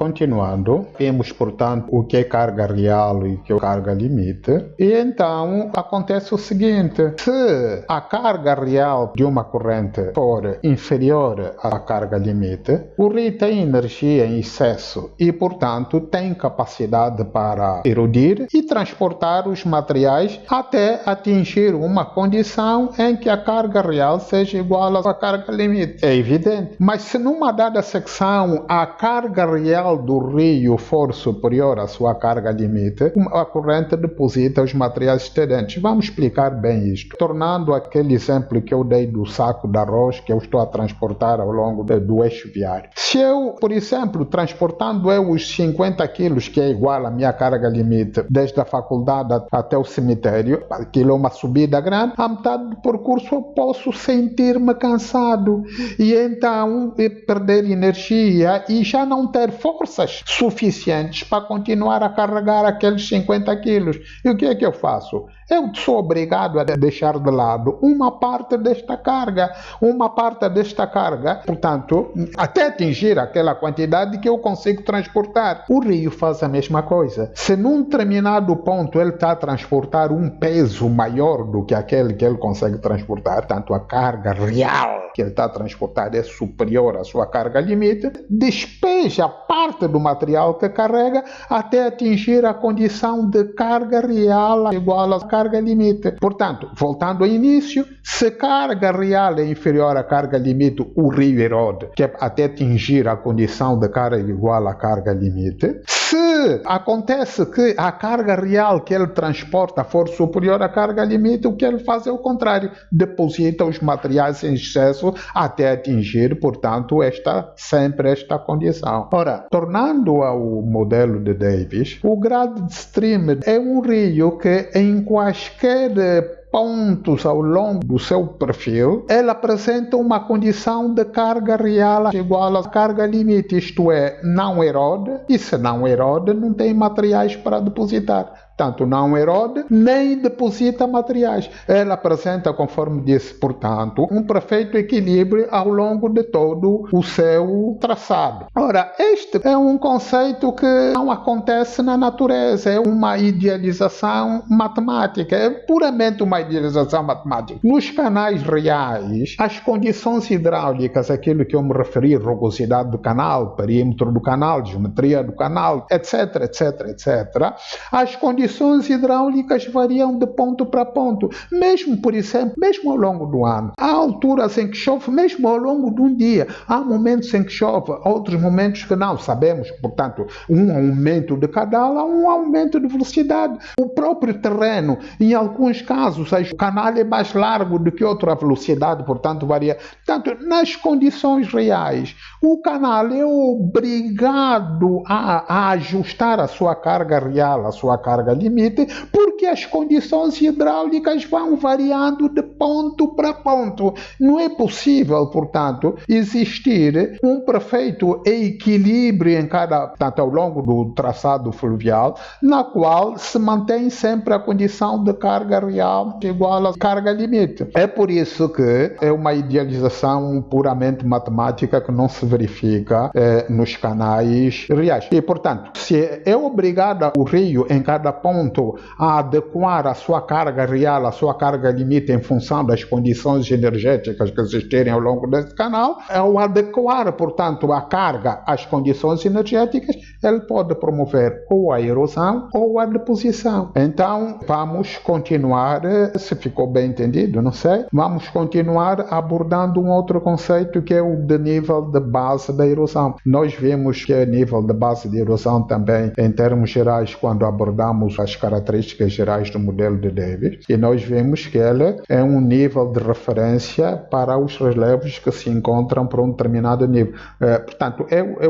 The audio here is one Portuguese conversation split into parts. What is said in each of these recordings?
continuando, vemos, portanto, o que é carga real e o que é carga limite. E então acontece o seguinte: se a carga real de uma corrente for inferior à carga limite, o rio tem energia em excesso e, portanto, tem capacidade para erudir e transportar os materiais até atingir uma condição em que a carga real seja igual à carga limite. É evidente. Mas se numa dada secção a carga real do rio for superior à sua carga limite, a corrente deposita os materiais excedentes. Vamos explicar bem isto. Tornando aquele exemplo que eu dei do saco de arroz que eu estou a transportar ao longo do eixo viário. Se eu, por exemplo, transportando os 50 quilos, que é igual à minha carga limite, desde a faculdade até o cemitério, aquilo é uma subida grande, a metade do percurso eu posso sentir-me cansado e então perder energia e já não ter forças suficientes para continuar a carregar aqueles 50 quilos. E o que é que eu faço? Eu sou obrigado a deixar de lado uma parte desta carga, portanto, até atingir aquela quantidade que eu consigo transportar. O rio faz a mesma coisa. Se num determinado ponto ele está a transportar um peso maior do que aquele que ele consegue transportar, tanto a carga real que ele está a transportar é superior à sua carga limite, despeja parte do material que carrega até atingir a condição de carga real igual à carga limite. Portanto, voltando ao início, se carga real é inferior à carga limite, o rio erode, que é até atingir a condição de carga igual à carga limite. Se acontece que a carga real que ele transporta for superior à carga limite, o que ele faz é o contrário, deposita os materiais em excesso até atingir, portanto, sempre esta condição. Ora, tornando ao modelo de Davis, o grade stream é um rio que em quaisquer pontos ao longo do seu perfil, ele apresenta uma condição de carga real igual à carga limite, isto é, não erode, e se não erode, não tem materiais para depositar. Tanto não erode, nem deposita materiais. Ela apresenta, conforme disse, portanto, um perfeito equilíbrio ao longo de todo o seu traçado. Ora, este é um conceito que não acontece na natureza, é uma idealização matemática, é puramente uma idealização matemática. Nos canais reais, as condições hidráulicas, aquilo que eu me referi, rugosidade do canal, perímetro do canal, geometria do canal, etc, etc, etc, as condições hidráulicas variam de ponto para ponto, mesmo, por exemplo, mesmo ao longo do ano. Há alturas em que chove, mesmo ao longo de um dia. Há momentos em que chove, outros momentos que não. Sabemos, portanto, um aumento de caudal, há um aumento de velocidade. O próprio terreno, em alguns casos, o canal é mais largo do que outra velocidade, portanto, varia. Portanto, nas condições reais, o canal é obrigado a ajustar a sua carga real, a sua carga limite, porque as condições hidráulicas vão variando de ponto para ponto. Não é possível, portanto, existir um perfeito equilíbrio portanto, ao longo do traçado fluvial, na qual se mantém sempre a condição de carga real igual à carga limite. É por isso que é uma idealização puramente matemática que não se verifica nos canais reais. E, portanto, se é obrigado o rio em cada ponto a adequar a sua carga real, a sua carga limite em função das condições energéticas que existirem ao longo desse canal, ao adequar, portanto, a carga às condições energéticas, ele pode promover ou a erosão ou a deposição. Então, vamos continuar, se ficou bem entendido, não sei, vamos continuar abordando um outro conceito que é o de nível de base da erosão. Nós vimos que é nível de base de erosão também, em termos gerais, quando abordamos as características gerais do modelo de Davis, e nós vimos que ele é um nível de referência para os relevos que se encontram para um determinado nível. Portanto,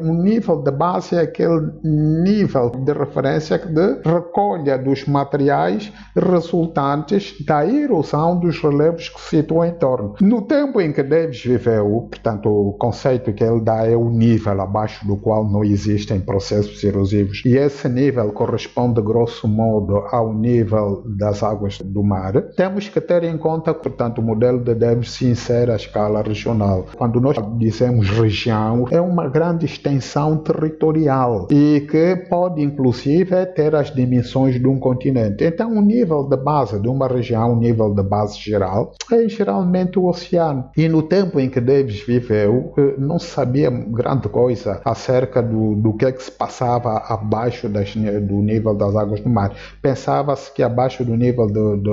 um nível de base é aquele nível de referência de recolha dos materiais resultantes da erosão dos relevos que se situam em torno. No tempo em que Davis viveu, portanto, o conceito que ele dá é o nível abaixo do qual não existem processos erosivos, e esse nível corresponde, grosso modo, ao nível das águas do mar. Temos que ter em conta que, portanto, o modelo de Davis se insere à escala regional. Quando nós dizemos região, é uma grande extensão territorial. geral e que pode inclusive ter as dimensões de um continente. Então o nível de base de uma região, o nível de base geral, é geralmente o oceano. E no tempo em que Davis viveu, não sabia grande coisa acerca do que se passava abaixo do nível das águas do mar. Pensava-se que abaixo do nível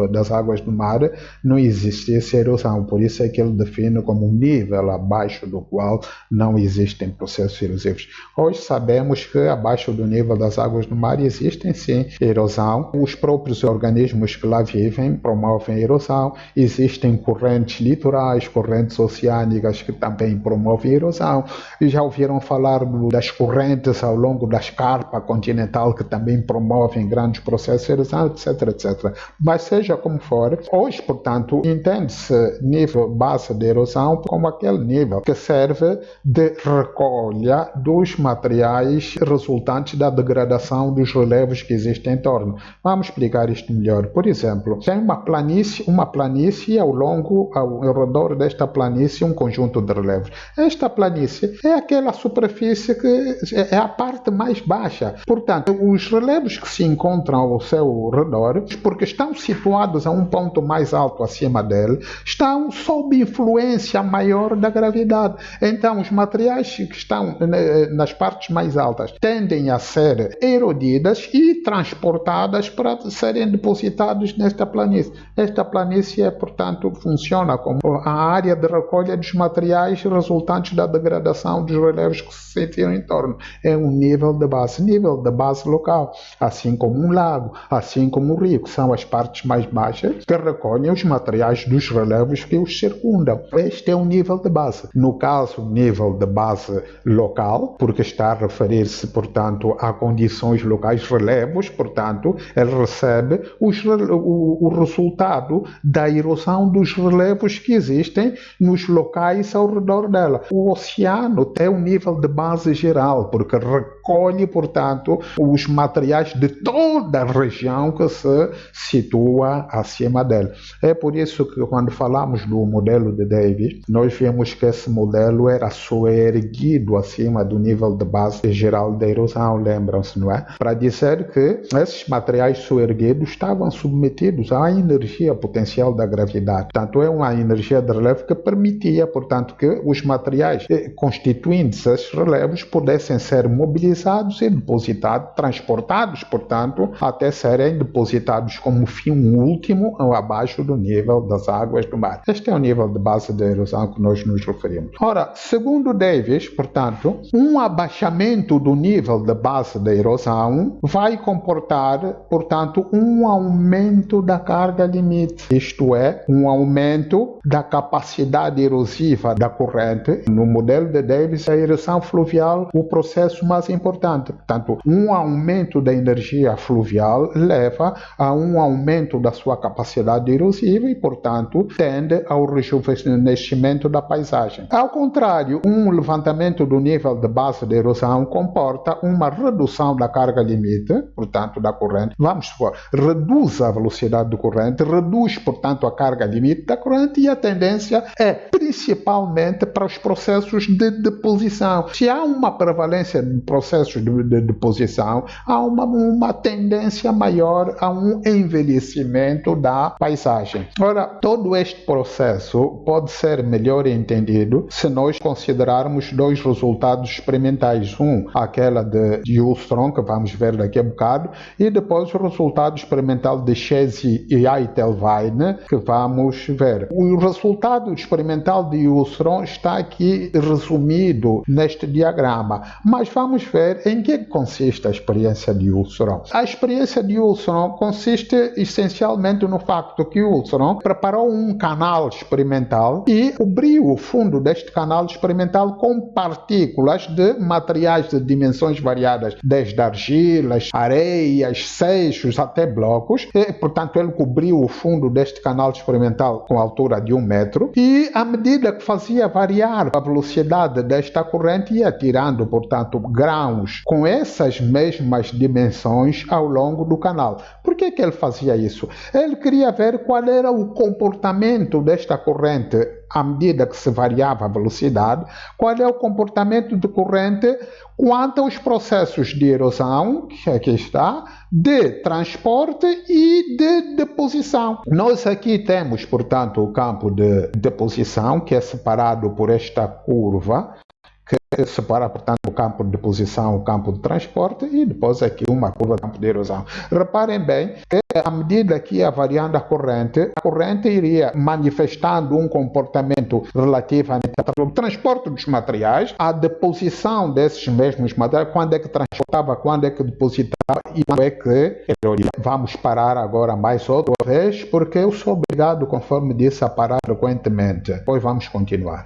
das águas do mar não existisse erosão, por isso é que ele define como um nível abaixo do qual não existem processos erosivos. Hoje sabemos que abaixo do nível das águas do mar existem sim erosão, os próprios organismos que lá vivem promovem erosão, existem correntes litorais, correntes oceânicas que também promovem erosão, e já ouviram falar das correntes ao longo da escarpa continental que também promovem grandes processos de erosão, etc, etc. Mas seja como for, hoje, portanto, entende-se nível base de erosão como aquele nível que serve de recolha dos materiais resultantes da degradação dos relevos que existem em torno. Vamos explicar isto melhor. Por exemplo, tem uma planície ao redor desta planície um conjunto de relevos. Esta planície é aquela superfície que é a parte mais baixa. Portanto, os relevos que se encontram ao seu redor, porque estão situados a um ponto mais alto acima dele, estão sob influência maior da gravidade. Então, os materiais que estão nas partes mais altas tendem a ser erodidas e transportadas para serem depositados nesta planície. Esta planície, portanto, funciona como a área de recolha dos materiais resultantes da degradação dos relevos que se sentiram em torno. É um nível de base local, assim como um lago, assim como um rio, que são as partes mais baixas que recolhem os materiais dos relevos que os circundam. Este é um nível de base. No caso, nível de base local, porque está a referir-se, portanto, a condições locais, relevos, portanto, ele recebe o resultado da erosão dos relevos que existem nos locais ao redor dela. O oceano tem um nível de base geral, porque recolhe, portanto, os materiais de toda a região que se situa acima dele. É por isso que quando falamos do modelo de Davis, nós vemos que esse modelo era soerguido acima do nível de base geral da erosão, lembram-se, não é? Para dizer que esses materiais soerguidos estavam submetidos à energia potencial da gravidade. Portanto, é uma energia de relevo que permitia, portanto, que os materiais constituintes esses relevos pudessem ser mobilizados e depositados, transportados, portanto, até serem depositados como fim último abaixo do nível das águas do mar. Este é o nível de base da erosão que nós nos referimos. Ora, segundo Davis, portanto, um abaixamento do nível de base da erosão vai comportar, portanto, um aumento da carga limite, isto é, um aumento da capacidade erosiva da corrente. No modelo de Davis, a erosão fluvial, o processo mais importante. Portanto, um aumento da energia fluvial leva a um aumento da sua capacidade erosiva e, portanto, tende ao rejuvenescimento da paisagem. Ao contrário, um levantamento do nível de base da erosão comporta uma redução da carga limite, portanto, da corrente. Vamos supor, reduz a velocidade da corrente, reduz, portanto, a carga limite da corrente e a tendência é principalmente para os processos de deposição. Se há uma prevalência de processos de deposição, há uma tendência maior a um envelhecimento da paisagem. Ora, todo este processo pode ser melhor entendido se nós considerarmos dois resultados experimentais. Aquela de Ullström, que vamos ver daqui a bocado, e depois o resultado experimental de Chesi e Eitelwein, que vamos ver. O resultado experimental de Ullström está aqui resumido neste diagrama, mas vamos ver em que consiste a experiência de Ullström. A experiência de Ullström consiste essencialmente no facto que Ullström preparou um canal experimental e cobriu o fundo deste canal experimental com partículas de materiais de dimensões variadas, desde argilas, areias, seixos até blocos. Portanto, ele cobriu o fundo deste canal experimental com a altura de 1 metro e, à medida que fazia variar a velocidade desta corrente, ia tirando, portanto, grãos com essas mesmas dimensões ao longo do canal. Por que ele fazia isso? Ele queria ver qual era o comportamento desta corrente à medida que se variava a velocidade, qual é o comportamento decorrente quanto aos processos de erosão, que aqui está, de transporte e de deposição. Nós aqui temos, portanto, o campo de deposição, que é separado por esta curva, que separa, portanto, o campo de deposição, o campo de transporte, e depois aqui uma curva de campo de erosão. Reparem bem que à medida que ia variando a corrente iria manifestando um comportamento relativamente ao transporte dos materiais, a deposição desses mesmos materiais, quando é que transportava, quando é que depositava e quando é que erodia. Vamos parar agora mais outra vez, porque eu sou obrigado, conforme disse, a parar frequentemente. Depois vamos continuar.